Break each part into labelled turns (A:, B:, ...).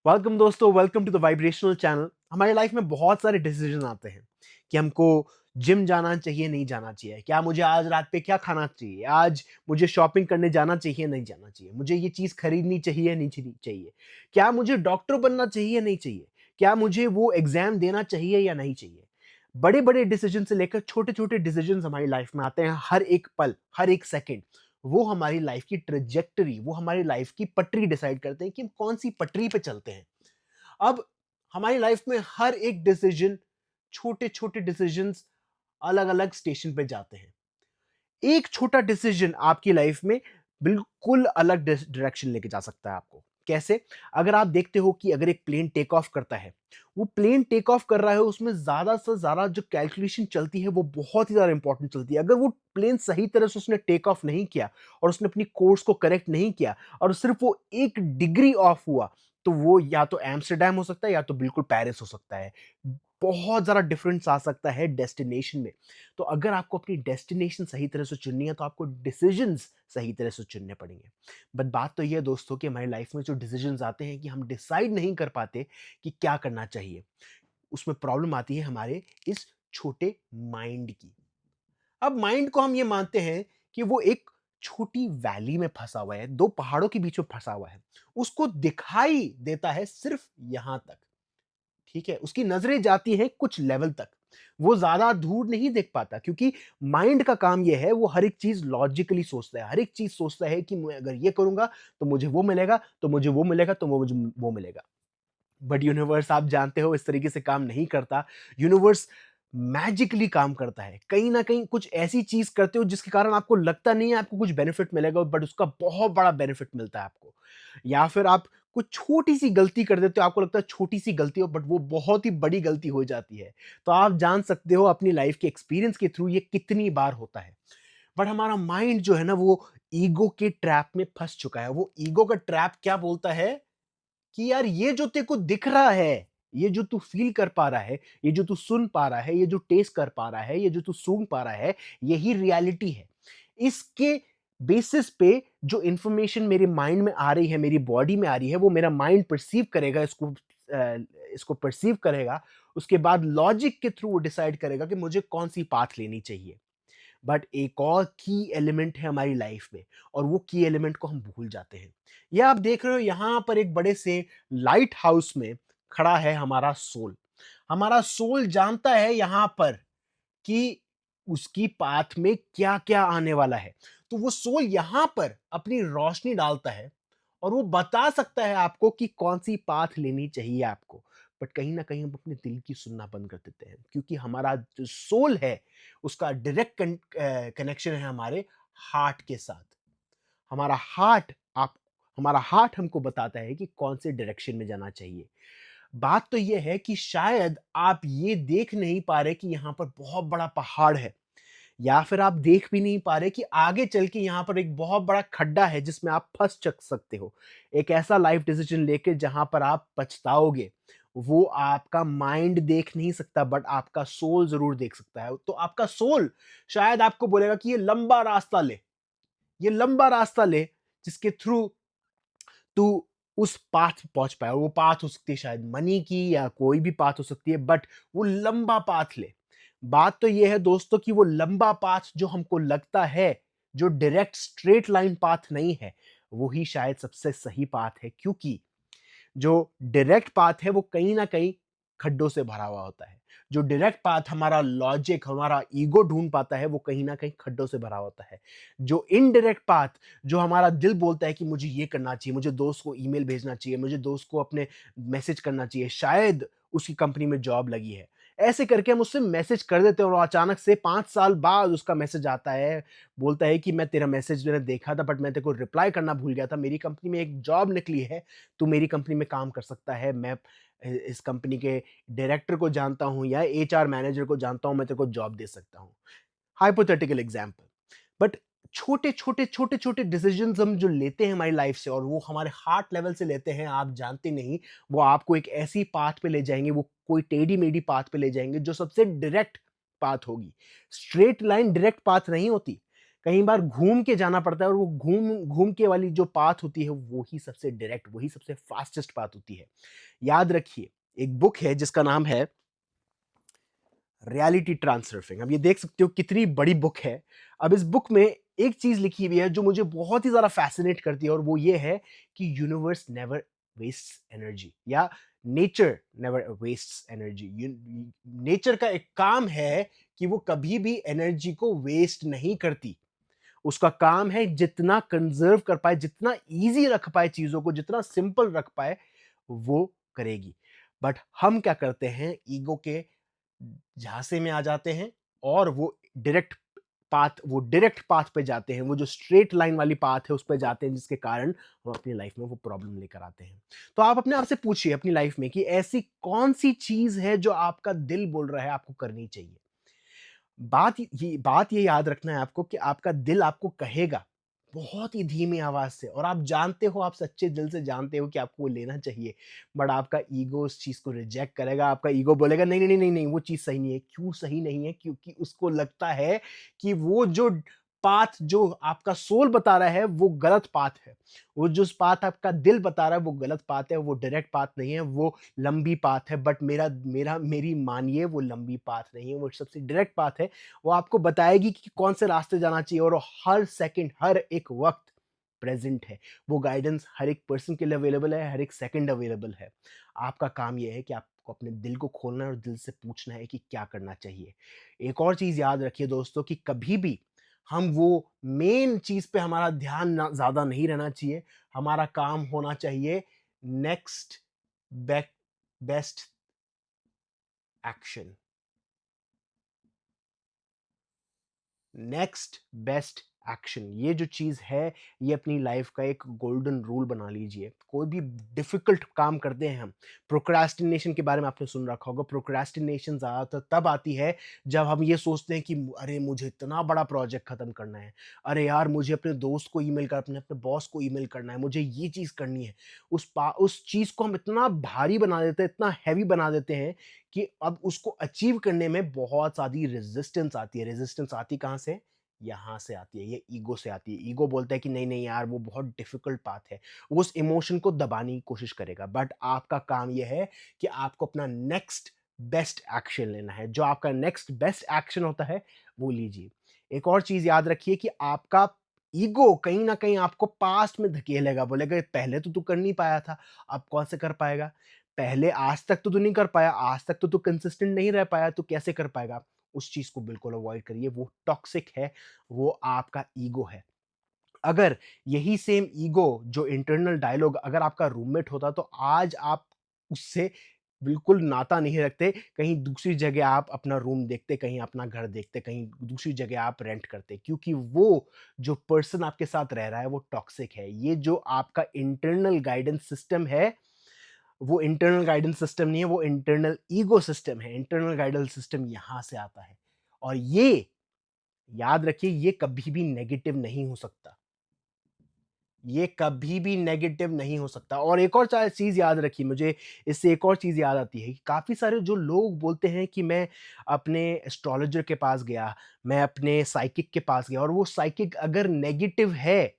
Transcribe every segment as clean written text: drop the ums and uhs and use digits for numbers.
A: Welcome दोस्तों, welcome to the vibrational channel. हमारी life में बहुत सारे डिसीजन आते हैं कि हमको जिम जाना चाहिए, नहीं जाना चाहिए, क्या मुझे आज रात पे क्या खाना चाहिए, आज मुझे शॉपिंग करने जाना चाहिए, नहीं जाना चाहिए, मुझे ये चीज़ खरीदनी चाहिए, नहीं चाहिए, क्या मुझे डॉक्टर बनना चाहिए, नहीं चाहिए, क्या मुझे वो एग्ज़ाम देना चाहिए या नहीं चाहिए। बड़े-बड़े डिसीजन से लेकर छोटे-छोटे डिसीजंस हमारी लाइफ में आते हैं हर एक पल, हर एक सेकंड। वो हमारी लाइफ की ट्रैजेक्टरी, वो हमारी लाइफ की पटरी डिसाइड करते हैं कि हम कौन-सी पटरी पे चलते हैं। अब हमारी लाइफ में हर एक डिसीजन, छोटे-छोटे डिसीजंस अलग-अलग स्टेशन पे जाते हैं। एक छोटा डिसीजन आपकी लाइफ में बिल्कुल अलग डायरेक्शन लेके जा सकता है आपको। कैसे? अगर आप देखते हो कि अगर एक प्लेन टेक ऑफ करता है, वो प्लेन टेक ऑफ कर रहा है, उसमें ज़्यादा से ज़्यादा जो कैलकुलेशन चलती है, वो बहुत ही ज़्यादा इंपॉर्टेंट चलती है। अगर वो प्लेन सही तरह से उसने टेक ऑफ नहीं किया और उसने अपनी कोर्स को करेक्ट नहीं किया और सिर्फ वो 1 डिग्री ऑफ हुआ, तो वो या तो एम्स्टर्डम हो सकता है या तो बिल्कुल पेरिस हो सकता है। बहुत ज़्यादा डिफरेंस आ सकता है डेस्टिनेशन में। तो अगर आपको अपनी डेस्टिनेशन सही तरह से चुननी है, तो आपको डिसीजंस सही तरह से चुनने पड़ेंगे। बट बात तो ये है दोस्तों कि हमारी लाइफ में जो डिसीजंस आते हैं कि हम डिसाइड नहीं कर पाते कि क्या करना चाहिए। उसमें प्रॉब्लम आती है हमारे इस छोटे माइंड की। अब माइंड को हम ये मानते हैं कि वो एक छोटी वैली में फंसा हुआ है, 2 पहाड़ों के बीच में फंसा हुआ है। उसको दिखाई देता है सिर्फ यहां तक। ठीक है? उसकी नज़रें जाती हैं कुछ लेवल तक। वो ज़्यादा दूर नहीं देख पाता, क्योंकि माइंड का काम ये है, वो हर एक चीज़ लॉजिकली सोचता है। हर एक चीज़ सोचता है कि मैं अगर ये करूँगा तो मुझे वो मिलेगा, तो मुझे वो मिलेगा, तो वो मुझे वो मिलेगा। बट यूनिवर्स, आप जानते हो, इस तरीके से काम नहीं करता। यूनिवर्स मैजिकली काम करता है। कहीं न कहीं कुछ ऐसी चीज़ करते हो जिसके कारण आपको लगता नहीं है आपको कुछ बेनिफिट मिलेगा, बट उसका बहुत बड़ा बेनिफिट मिलता है आपको। या फिर आप कुछ छोटी-सी गलती कर देते हो, आपको लगता है छोटी-सी गलती हो, बट वो बहुत ही बड़ी गलती हो जाती है। तो आप जान सकते हो अपनी लाइफ के एक्सपीरियंस के थ्रू ये कितनी बार होता है। बट हमारा माइंड जो है ना, वो ईगो के ट्रैप में फँस चुका है। वो ईगो का ट्रैप क्या बोलता है कि यार, ये जो तेरे को दिख रहा है, ये जो तू फ़ील कर पा रहा है, ये जो तू सुन पा रहा है, ये जो टेस्ट कर पा रहा है, ये जो तू सूँघ पा रहा है, यही रियलिटी है। इसके बेसिस पे जो इन्फॉर्मेशन मेरे माइंड में आ रही है, मेरी बॉडी में आ रही है, वो मेरा माइंड परसीव करेगा, इसको परसीव करेगा। उसके बाद लॉजिक के थ्रू वो डिसाइड करेगा कि मुझे कौन-सी पाथ लेनी चाहिए। बट एक और की एलिमेंट है हमारी लाइफ में, और वो की एलिमेंट को हम भूल जाते हैं। ये आप देख रहे हो, यहाँ पर एक बड़े से लाइट हाउस में खड़ा है हमारा सोल। हमारा सोल जानता है यहाँ पर कि उसकी पाथ में क्या-क्या आने वाला है। तो वो सोल यहाँ पर अपनी रोशनी डालता है और वो बता सकता है आपको कि कौन-सी पाथ लेनी चाहिए आपको। बट कहीं न कहीं हम अपने दिल की सुनना बंद कर देते हैं, क्योंकि हमारा जो सोल है, उसका डायरेक्ट कनेक्शन है हमारे हार्ट के साथ। हमारा हार्ट आप हमारा हार्ट हमको बताता है कि कौन से डायरेक्शन में जाना चाहिए। बात तो ये है कि शायद आप ये देख नहीं पा रहे कि यहाँ पर बहुत बड़ा पहाड़ है, या फिर आप देख भी नहीं पा रहे कि आगे चल के यहाँ पर एक बहुत बड़ा खड्डा है जिसमें आप फँस चक सकते हो। एक ऐसा लाइफ डिसीजन लेके जहाँ पर आप पछताओगे। वो आपका माइंड देख नहीं सकता, बट आपका सोल ज़रूर देख सकता है। तो आपका सोल शायद आपको बोलेगा कि ये लंबा रास्ता ले, जिसके थ्रू तू उस पाथ पे पहुँच पाए। वो पाथ हो सकती है शायद मनी की, या कोई भी पाथ हो सकती है, बट वो लंबा पाथ ले। बात तो ये है दोस्तों कि वो लंबा पाथ जो हमको लगता है, जो डायरेक्ट स्ट्रेट लाइन पाथ नहीं है, वो ही शायद सबसे सही पाथ है, क्योंकि जो डायरेक्ट पाथ है वो कहीं न कहीं खड्डों से भरा हुआ होता है। जो डायरेक्ट पाथ हमारा लॉजिक, हमारा ईगो ढूँढ पाता है, वो कहीं न कहीं खड्डों से भरा होता है। जो इनडायरेक्ट पाथ, जो हमारा दिल बोलता है कि मुझे ये करना चाहिए, मुझे दोस्त को ईमेल भेजना चाहिए, मुझे दोस्त को अपने मैसेज करना चाहिए, शायद उसकी कंपनी में जॉब लगी है। ऐसे करके हम उससे मैसेज कर देते हैं और अचानक से 5 साल बाद उसका मैसेज आता है, बोलता है कि मैं तेरा मैसेज मैंने देखा था, बट मैं तेरे को रिप्लाई करना भूल गया था। मेरी कंपनी में एक जॉब निकली है, तू मेरी कंपनी में काम कर सकता है। मैं इस कंपनी के डायरेक्टर को जानता हूँ या एचआर मैनेजर को जानता हूँ, मैं तेरे को जॉब दे सकता हूँ। Hypothetical example. बट छोटे-छोटे डिसीजंस हम जो लेते हैं हमारी लाइफ से, और वो हमारे हार्ट लेवल से लेते हैं, आप जानते नहीं, वो आपको एक ऐसी पाथ पे ले जाएँगे, वो कोई टेढ़ी-मेढ़ी पाथ पे ले जाएँगे जो सबसे डायरेक्ट पाथ होगी। स्ट्रेट लाइन डायरेक्ट पाथ नहीं होती। कई बार घूम के जाना पड़ता है, और वो घूम घूम के वाली जो पाथ होती है वो ही सबसे डायरेक्ट, वही सबसे फास्टेस्ट पाथ होती है। याद रखिए, एक बुक है जिसका नाम है रियलिटी ट्रांससर्फिंग। अब ये देख सकते हो कितनी बड़ी बुक है। अब इस बुक में एक चीज लिखी हुई है जो मुझे बहुत ही ज्यादा फैसिनेट करती है, और वो ये है कि यूनिवर्स नेवर वेस्ट एनर्जी, या nature never waste energy. Nature का एक काम है कि वो कभी भी एनर्जी को वेस्ट नहीं करती। उसका काम है जितना कंजर्व कर पाए, जितना इजी रख पाए चीजों को, जितना सिंपल रख पाए, वो करेगी। बट हम क्या करते हैं, ईगो के झांसे में आ जाते हैं, और वो डायरेक्ट पाथ पे जाते हैं, वो जो स्ट्रेट लाइन वाली पाथ है उस पे जाते हैं, जिसके कारण हम अपनी लाइफ में वो प्रॉब्लम लेकर आते हैं। तो आप अपने आप से पूछिए अपनी लाइफ में कि ऐसी कौन सी चीज है जो आपका दिल बोल रहा है आपको करनी चाहिए। बात ये याद रखना है आपको कि आपका दिल आपको कहेगा बहुत ही धीमी आवाज से, और आप जानते हो, आप सच्चे दिल से जानते हो कि आपको वो लेना चाहिए, बट आपका ईगो उस चीज को रिजेक्ट करेगा। आपका ईगो बोलेगा नहीं नहीं नहीं नहीं नहीं, वो चीज सही नहीं है। क्यों सही नहीं है? क्योंकि उसको लगता है कि वो जो पाथ जो आपका सोल बता रहा है वो गलत पाथ है। वो जो पाथ आपका दिल बता रहा है वो गलत पाथ है, वो डायरेक्ट पाथ नहीं है, वो लंबी पाथ है। बट मेरा मेरा मेरी मानिए, वो लंबी पाथ नहीं है, वो सबसे डायरेक्ट पाथ है। वो आपको बताएगी कि कौन से रास्ते जाना चाहिए, और हर सेकंड, हर एक वक्त प्रेजेंट है। वो गाइडेंस हर एक पर्सन के लिए अवेलेबल है, हर एक सेकंड अवेलेबल है। आपका काम यह है कि आपको अपने दिल को खोलना है और दिल से पूछना है कि क्या करना चाहिए। एक और चीज याद रखिए दोस्तों, कि कभी भी हम वो मेन चीज पे हमारा ध्यान ज्यादा नहीं रहना चाहिए। हमारा काम होना चाहिए next best action. Next best action, ये जो चीज है, ये अपनी लाइफ का एक गोल्डन रूल बना लीजिए। कोई भी डिफिकल्ट काम करते हैं हम, प्रोक्रास्टिनेशन के बारे में आपने सुन रखा होगा। प्रोक्रास्टिनेशन ज्यादातर तब आती है जब हम ये सोचते हैं कि अरे मुझे इतना बड़ा प्रोजेक्ट खत्म करना है, अरे यार मुझे अपने दोस्त को ईमेल कर, अपने अपने बॉस को ईमेल करना है, मुझे ये चीज करनी है। उस चीज को हम इतना भारी बना देते हैं, इतना हैवी बना देते हैं कि अब उसको अचीव करने में बहुत सारी रेजिस्टेंस आती है। रेजिस्टेंस आती कहाँ से? यहाँ से आती है, ये ईगो से आती है। ईगो बोलता है कि नहीं नहीं यार, वो बहुत डिफिकल्ट पाथ है। वो उस इमोशन को दबाने की कोशिश करेगा, बट आपका काम ये है कि आपको अपना नेक्स्ट बेस्ट एक्शन लेना है। जो आपका नेक्स्ट बेस्ट एक्शन होता है वो लीजिए। एक और चीज याद रखिए कि आपका ईगो कहीं ना कहीं आपको पास्ट में धकेलेगा, बोलेगा पहले तो तू कर नहीं पाया था, अब कौन से कर पाएगा? पहले आज तक तो तू नहीं कर पाया, आज तक तो तू कंसिस्टेंट नहीं रह पाया, तू कैसे कर पाएगा? उस चीज को बिल्कुल अवॉइड करिए, वो टॉक्सिक है, वो आपका ईगो है। अगर यही सेम ईगो, जो इंटरनल डायलॉग अगर आपका रूममेट होता, तो आज आप उससे बिल्कुल नाता नहीं रखते, कहीं दूसरी जगह आप अपना रूम देखते, कहीं अपना घर देखते, कहीं दूसरी जगह आप रेंट करते, क्योंकि वो जो पर्सन आपके साथ रह रहा है वो टॉक्सिक है। ये जो आपका इंटरनल गाइडेंस सिस्टम है, वो इंटरनल गाइडेंस सिस्टम नहीं है, वो इंटरनल ईगो सिस्टम है। इंटरनल गाइडेंस सिस्टम यहां से आता है, और ये याद रखिए, ये कभी भी नेगेटिव नहीं हो सकता। ये कभी भी नेगेटिव नहीं हो सकता। और एक और चीज याद रखिए, मुझे इससे एक और चीज याद आती है कि काफी सारे जो लोग बोलते हैं कि मैं अपने एस्ट्रोलॉजर के पास गया, मैं अपने साइकिक के पास गया, और वो साइकिक अगर नेगेटिव है,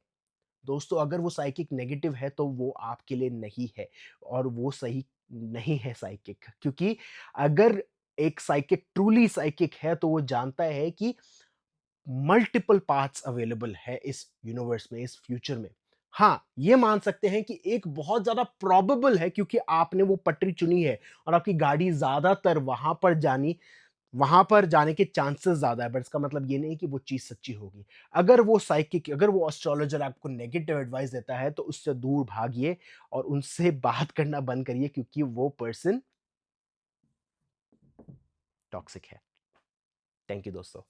A: दोस्तों अगर वो साइकिक नेगेटिव है तो वो आपके लिए नहीं है, और वो सही नहीं है साइकिक। क्योंकि अगर एक साइकिक ट्रूली साइकिक है तो वो जानता है कि मल्टीपल पाथ्स अवेलेबल है इस यूनिवर्स में, इस फ्यूचर में। हाँ, ये मान सकते हैं कि एक बहुत ज्यादा प्रोबेबल है, क्योंकि आपने वो पटरी चुनी है और आपकी गाड़ी ज्यादातर वहां पर जाने के चांसेस ज्यादा है, बट इसका मतलब ये नहीं कि वो चीज सच्ची होगी। अगर वो एस्ट्रोलॉजर आपको नेगेटिव एडवाइस देता है तो उससे दूर भागिए, और उनसे बात करना बंद करिए, क्योंकि वो पर्सन टॉक्सिक है। थैंक यू दोस्तों।